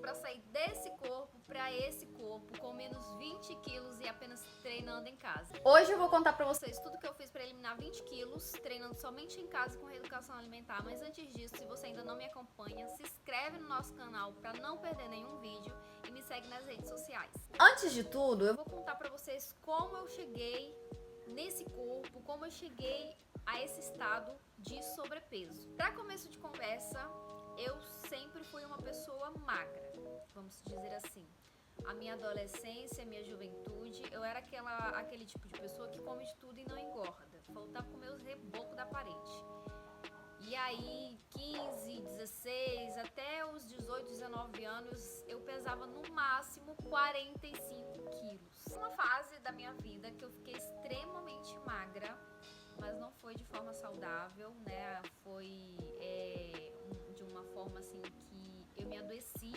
pra sair desse corpo pra esse corpo com menos 20 quilos e apenas treinando em casa. Hoje eu vou contar pra vocês tudo que eu fiz pra eliminar 20 quilos, treinando somente em casa com reeducação alimentar. Mas antes disso, se você ainda não me acompanha, se inscreve no nosso canal pra não perder nenhum vídeo e me segue nas redes sociais. Antes de tudo, eu vou contar pra vocês como eu cheguei nesse corpo, como eu cheguei a esse estado de sobrepeso. Para começo de conversa, eu sempre fui uma pessoa magra, vamos dizer assim. A minha adolescência, a minha juventude, eu era aquele tipo de pessoa que come de tudo e não engorda. Faltava comer os rebocos da parede. E aí, 15, 16, até os 18, 19 anos, eu pesava no máximo 45 quilos. Uma fase da minha vida que eu fiquei extremamente magra, mas não foi de forma saudável, né? Foi de uma forma assim que eu me adoeci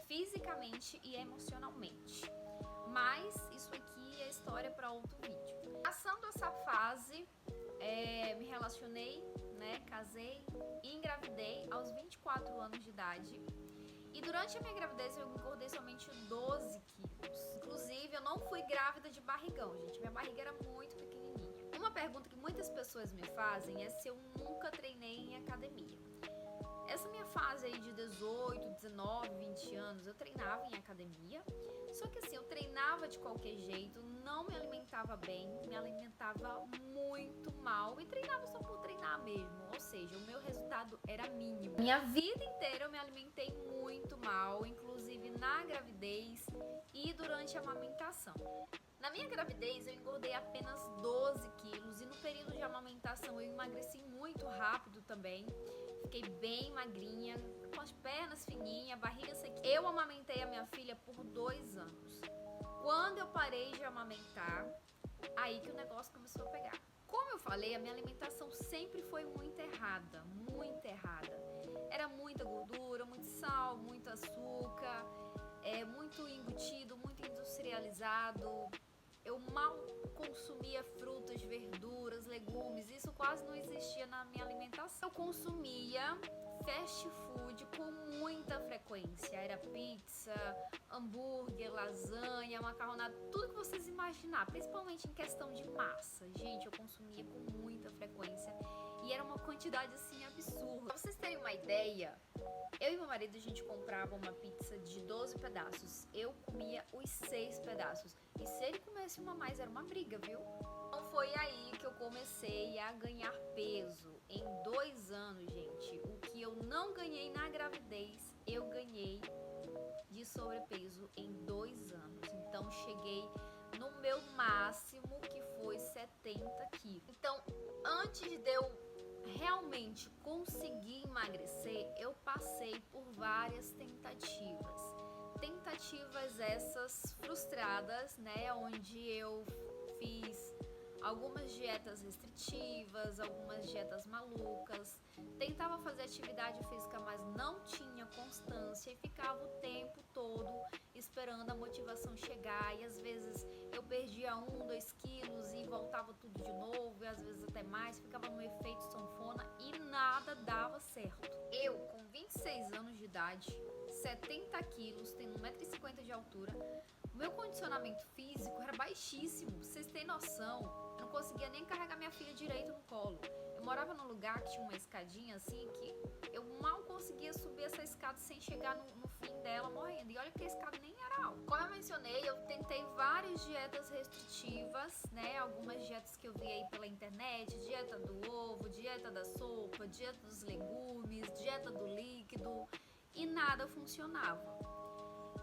fisicamente e emocionalmente. Mas isso aqui é história para outro vídeo. Passando essa fase, me relacionei, né? Casei e engravidei aos 24 anos de idade. E durante a minha gravidez eu engordei somente 12 quilos. Inclusive, eu não fui grávida de barrigão, gente. Minha barriga era muito pequenininha. Uma pergunta que muitas pessoas me fazem é se eu nunca treinei em academia. Essa minha fase aí de 18, 19, 20 anos, eu treinava em academia. Só que assim, eu treinava de qualquer jeito, não me alimentava bem, me alimentava muito mal e treinava só por treinar mesmo. Ou seja, o meu resultado era mínimo. Minha vida inteira eu me alimentei muito mal, inclusive na gravidez e durante a amamentação. Na minha gravidez eu engordei apenas 12 quilos e no período de amamentação eu emagreci muito rápido também. Fiquei bem magrinha, com as pernas fininhas, a barriga sequinha. Eu amamentei a minha filha por 2 anos. Quando eu parei de amamentar, aí que o negócio começou a pegar. Como eu falei, a minha alimentação sempre foi muito errada, muito errada. Era muita gordura, muito sal, muito açúcar, muito embutido, muito industrializado. Eu mal consumia frutas, verduras, legumes, isso quase não existia na minha alimentação. Eu consumia fast food com muita frequência, era pizza, hambúrguer, lasanha, macarronada, tudo que vocês imaginar, principalmente em questão de massa. Gente, eu consumia com muita frequência e era uma quantidade assim absurda. Pra vocês terem uma ideia, eu e meu marido, a gente comprava uma pizza de 12 pedaços. Eu comia os 6 pedaços. E se ele comesse uma mais, era uma briga, viu? Então foi aí que eu comecei a ganhar peso. Em 2 anos, gente, o que eu não ganhei na gravidez, eu ganhei de sobrepeso em 2 anos. Então cheguei no meu máximo, que foi 70 quilos. Então, antes de eu realmente conseguir emagrecer, eu passei por várias tentativas. Tentativas essas frustradas, né? Onde eu fiz algumas dietas restritivas, algumas dietas malucas, tentava fazer atividade física, mas não tinha constância e ficava o tempo todo esperando a motivação chegar, e às vezes eu perdia 1, 2 quilos e voltava tudo de novo, e às vezes até mais, ficava no efeito sanfona e nada dava certo. Eu, com 26 anos de idade, 70 quilos, tenho 1,50 m de altura, o meu condicionamento físico era baixíssimo, pra vocês terem noção. Eu não conseguia nem carregar minha filha direito no colo. Eu morava num lugar que tinha uma escadinha assim, que eu mal conseguia subir essa escada sem chegar no fim dela morrendo. E olha que a escada nem era alta. Como eu mencionei, eu tentei várias dietas restritivas, né? Algumas dietas que eu vi aí pela internet, dieta do ovo, dieta da sopa, dieta dos legumes, dieta do líquido, e nada funcionava.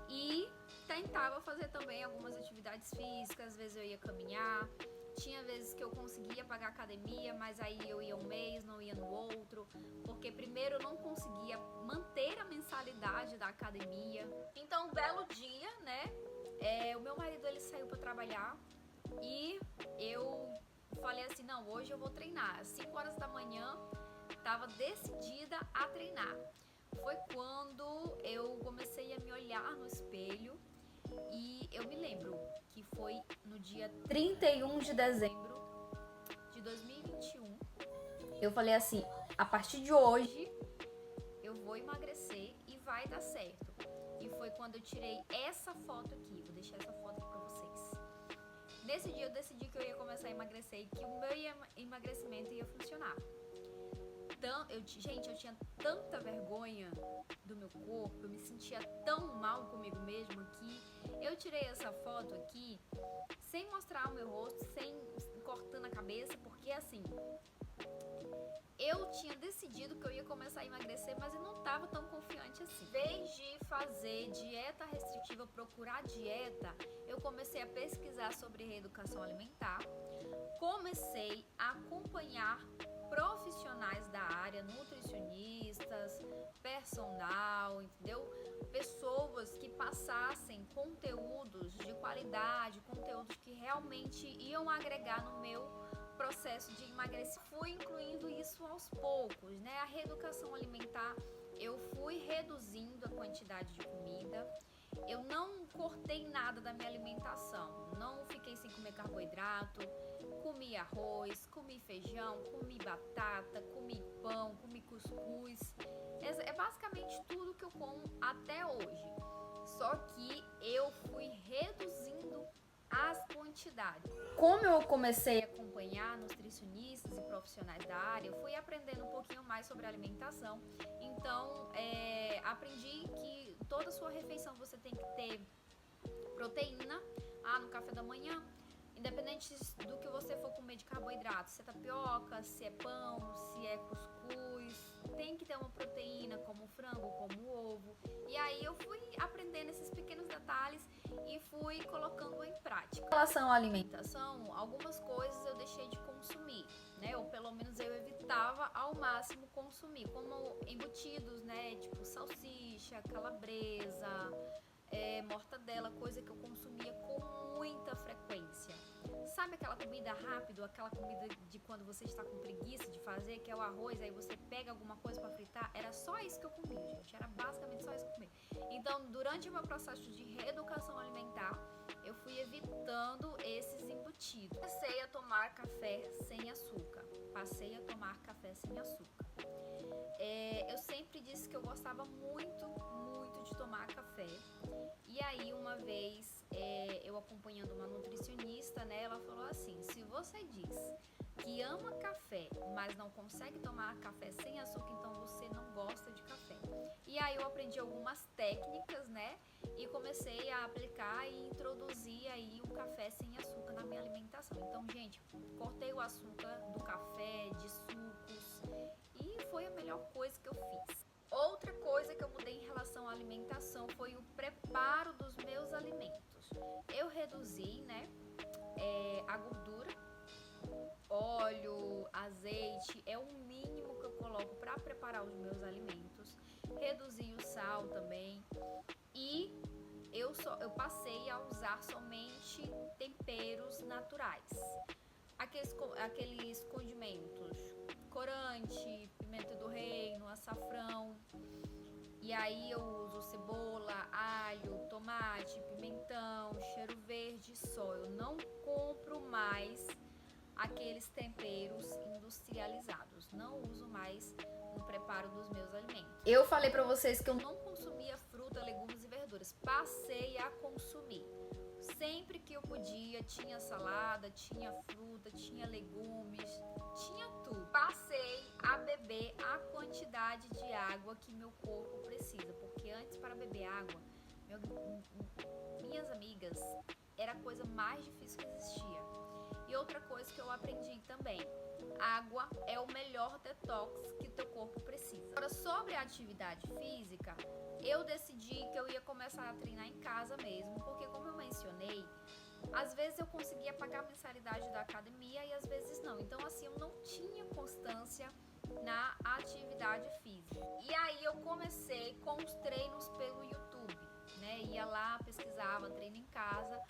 E tentava fazer também algumas atividades físicas, às vezes eu ia caminhar, tinha vezes que eu conseguia pagar academia, mas aí eu ia um mês, não ia no outro, porque primeiro eu não conseguia manter a mensalidade da academia. Então, um belo dia, né, o meu marido ele saiu para trabalhar e eu falei assim, não, hoje eu vou treinar. Às 5 horas da manhã, estava decidida a treinar. Foi quando eu comecei a me olhar no espelho e eu me lembro que foi no dia 31 de dezembro de 2021. Eu falei assim, a partir de hoje eu vou emagrecer e vai dar certo. E E foi quando eu tirei essa foto aqui. Vou deixar essa foto aqui pra vocês. Nesse dia eu decidi que eu ia começar a emagrecer e que o meu emagrecimento ia funcionar. Então, gente, eu tinha tanta vergonha do meu corpo, eu me sentia tão mal comigo mesma que eu tirei essa foto aqui sem mostrar o meu rosto, sem cortando a cabeça, porque assim, eu tinha decidido que eu ia começar a emagrecer, mas eu não estava tão confiante assim. Em vez de fazer dieta restritiva, procurar dieta, eu comecei a pesquisar sobre reeducação alimentar, comecei a acompanhar profissionais da área, nutricionistas, personal, entendeu? Pessoas que passassem conteúdos de qualidade, conteúdos que realmente iam agregar no meu processo de emagrecer. Fui incluindo isso aos poucos, né? A reeducação alimentar, eu fui reduzindo a quantidade de comida. Eu não cortei nada da minha alimentação, não fiquei sem comer carboidrato, comi arroz, comi feijão, comi batata, comi pão, comi cuscuz. É basicamente tudo que eu como até hoje. Só que eu fui reduzindo as quantidades. Como eu comecei a acompanhar nutricionistas e profissionais da área, eu fui aprendendo um pouquinho mais sobre alimentação. Então, aprendi que toda sua refeição você tem que ter proteína no café da manhã, independente do que você for comer de carboidrato, se é tapioca, se é pão, se é cuscuz, tem que ter uma proteína como frango, como ovo. E aí eu fui aprendendo esses pequenos detalhes e fui colocando em prática. Em relação à alimentação, algumas coisas eu deixei de consumir, né? Ou pelo menos eu evitava ao máximo consumir, como embutidos, né? Tipo salsicha, calabresa, mortadela, coisa que eu consumia com muita frequência. Sabe aquela comida rápida, aquela comida de quando você está com preguiça de fazer, que é o arroz, aí você pega alguma coisa para fritar? Era só isso que eu comia, gente. Era basicamente só isso que eu comia. Então, durante o meu processo de reeducação alimentar, eu fui evitando esses embutidos. Passei a tomar café sem açúcar. Passei a tomar café sem açúcar. Eu sempre disse que eu gostava muito, muito de tomar café. E aí, uma vez, eu acompanhando uma nutricionista, né, ela falou assim: se você diz que ama café, mas não consegue tomar café sem açúcar, então você não gosta de café. E aí eu aprendi algumas técnicas, né, e comecei a aplicar e introduzir aí o café sem açúcar na minha alimentação. Então, gente, cortei o açúcar do café, de sucos, e foi a melhor coisa que eu fiz. Outra coisa que eu mudei em relação à alimentação foi o preparo dos meus alimentos. Eu reduzi, né, a gordura, óleo, azeite, é o mínimo que eu coloco para preparar os meus alimentos. Reduzi o sal também e eu passei a usar somente temperos naturais. Aqueles condimentos, corante, pimenta do reino, açafrão. E aí eu uso cebola, alho, tomate, pimentão, cheiro verde, só. Eu não compro mais aqueles temperos industrializados. Não uso mais no preparo dos meus alimentos. Eu falei pra vocês que eu não consumia fruta, legumes e verduras. Passei a consumir. Sempre que eu podia, tinha salada, tinha fruta, tinha legumes, tinha tudo. Passei a beber a quantidade de água que meu corpo precisa, porque antes, para beber água, minhas amigas, era a coisa mais difícil que existia. E outra coisa que eu aprendi também: água é o melhor detox que teu corpo precisa. Agora, sobre a atividade física, eu decidi que eu ia começar a treinar em casa mesmo, porque como eu mencionei, às vezes eu conseguia pagar a mensalidade da academia e às vezes não. Então, assim, eu não tinha constância na atividade física. E aí eu comecei com os treinos pelo YouTube, né? Ia lá, pesquisava treino em casa.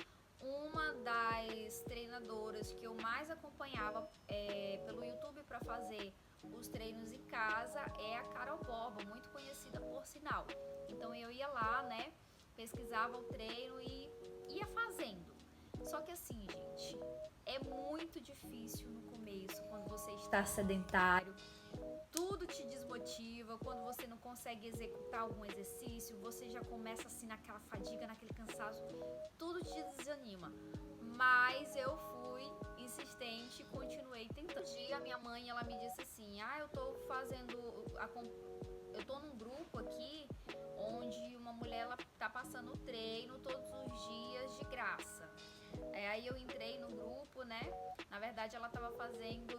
Uma das treinadoras que eu mais acompanhava pelo YouTube para fazer os treinos em casa é a Carol Borba, muito conhecida por sinal. Então eu ia lá, né, pesquisava o treino e ia fazendo. Só que assim, gente, é muito difícil no começo, quando você está sedentário, tudo te desmotiva, quando você não consegue executar algum exercício, você já começa assim naquela fadiga, naquele cansaço, tudo te desanima. Mas eu fui insistente e continuei tentando. Um dia, minha mãe, ela me disse assim, eu tô eu tô num grupo aqui onde uma mulher, ela tá passando o treino todos os dias de graça. Aí eu entrei no grupo, né? Na verdade, ela tava fazendo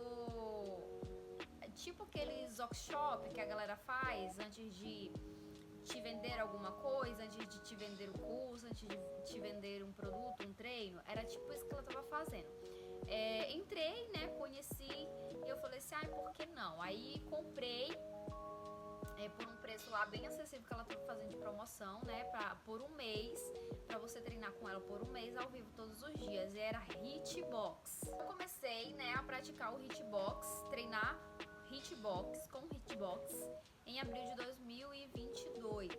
tipo aqueles workshop que a galera faz antes de te vender alguma coisa, antes de te vender o curso, antes de te vender um produto, um treino. Era tipo isso que ela tava fazendo. Entrei, né? Conheci e eu falei assim, por que não? Aí comprei por um preço lá bem acessível que ela tava fazendo de promoção, né? Por um mês, pra você treinar com ela por um mês ao vivo todos os dias. E era Hitbox. Eu comecei, né, a praticar o Hitbox, treinar Hitbox com Hitbox em abril de 2022.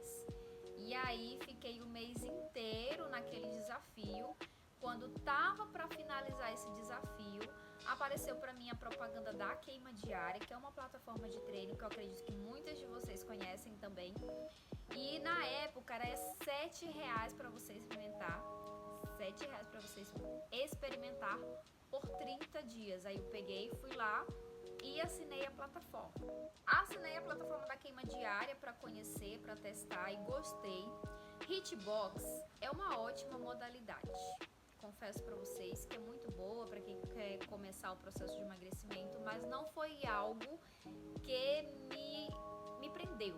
E aí fiquei o mês inteiro naquele desafio. Quando tava para finalizar esse desafio, apareceu para mim a propaganda da Queima Diária, que é uma plataforma de treino que eu acredito que muitas de vocês conhecem também. E na época era R$7 para você experimentar. R$7 para você experimentar por 30 dias. Aí eu peguei, fui lá e assinei a plataforma. Assinei a plataforma da Queima Diária para conhecer, para testar e gostei. Hitbox é uma ótima modalidade. Confesso para vocês que é muito boa para quem quer começar o processo de emagrecimento, mas não foi algo que me prendeu,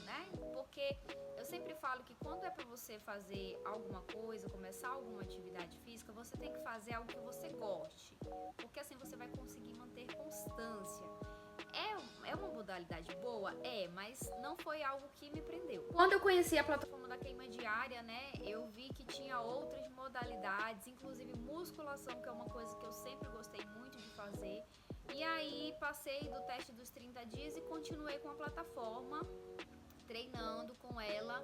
né? Porque eu sempre falo que quando é para você fazer alguma coisa, começar alguma atividade física, você tem que fazer algo que você goste, porque assim você vai conseguir manter constância. É uma modalidade boa? Mas não foi algo que me prendeu. Quando eu conheci a plataforma da Queima Diária, né, eu vi que tinha outras modalidades, inclusive musculação, que é uma coisa que eu sempre gostei muito de fazer. E aí passei do teste dos 30 dias e continuei com a plataforma, treinando com ela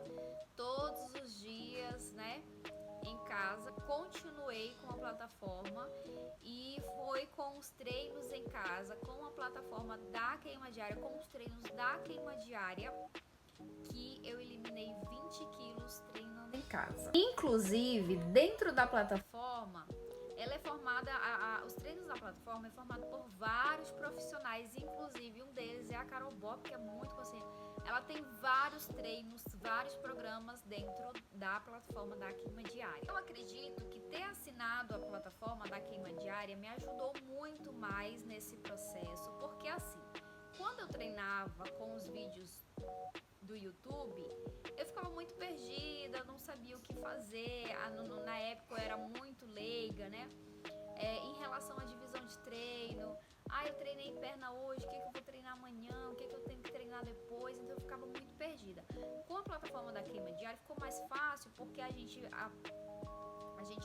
todos os dias, né, em casa. Continuei com a plataforma e foi com os treinos em casa, com a plataforma da Queima Diária, com os treinos da Queima Diária, que eu eliminei 20 quilos treinando em casa. Inclusive, dentro da plataforma, ela é formada, os treinos da plataforma é formado por vários profissionais, inclusive um deles é a Carol Bob, que é muito consciente. Ela tem vários treinos, vários programas dentro da plataforma da Queima Diária. Eu acredito que ter assinado a plataforma da Queima Diária me ajudou muito mais nesse processo, porque assim, quando eu treinava com os vídeos do YouTube, eu ficava muito perdida, não sabia o que fazer. Na época eu era muito leiga, né? Em relação à divisão de treino. Eu treinei perna hoje, o que eu vou treinar amanhã, o que eu tenho que treinar depois, então eu ficava muito perdida. Com a plataforma da Queima Diária ficou mais fácil, porque a gente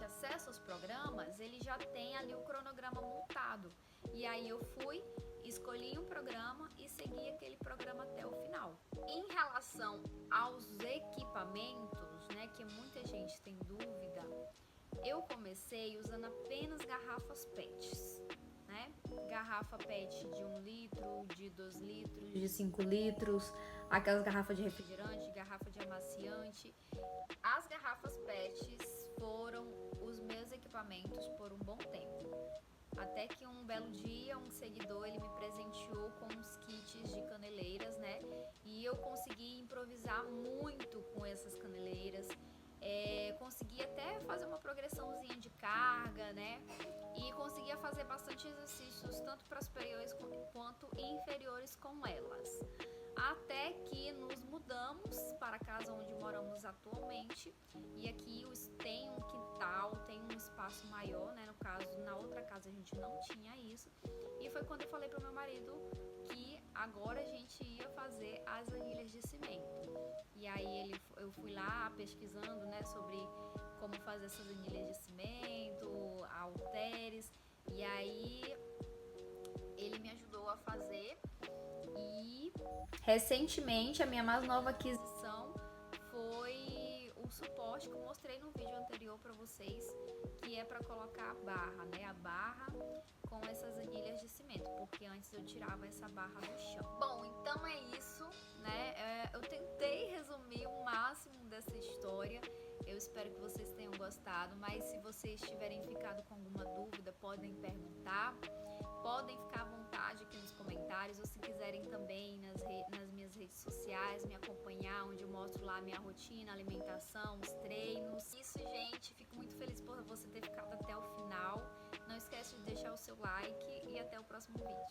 acessa os programas, ele já tem ali o cronograma montado. E aí eu fui, escolhi um programa e segui aquele programa até o final. Em relação aos equipamentos, né, que muita gente tem dúvida, eu comecei usando apenas garrafas PETs, né? Garrafa PET de 1 litro, de 2 litros, de 5 litros, aquelas garrafas de refrigerante, garrafa de amaciante. As garrafas PETs foram os meus equipamentos por um bom tempo. Até que um belo dia, um seguidor, ele me presenteou com uns kits de caneleiras, né? E eu consegui improvisar muito com essas caneleiras. Consegui até fazer uma progressãozinha de carga, né? E conseguia fazer bastante exercícios, tanto para superiores quanto inferiores com elas. Até que nos mudamos para a casa onde moramos atualmente. E aqui tem um quintal, tem um espaço maior, né? No caso, na outra casa a gente não tinha isso. E foi quando eu falei para o meu marido que agora a gente ia fazer as anilhas de cimento. E aí eu fui lá pesquisando, né, sobre como fazer essas anilhas de cimento, halteres. E aí ele me ajudou a fazer. E recentemente a minha mais nova aquisição foi o suporte que eu mostrei no vídeo anterior para vocês, que é para colocar a barra, né? A barra com essas anilhas de cimento, porque antes eu tirava essa barra do chão. Bom, então é isso, né? Eu tentei resumir o máximo dessa espero que vocês tenham gostado, mas se vocês tiverem ficado com alguma dúvida, podem perguntar, podem ficar à vontade aqui nos comentários, ou se quiserem também nas minhas redes sociais, me acompanhar, onde eu mostro lá a minha rotina, alimentação, os treinos. Isso, gente, fico muito feliz por você ter ficado até o final. Não esquece de deixar o seu like e até o próximo vídeo.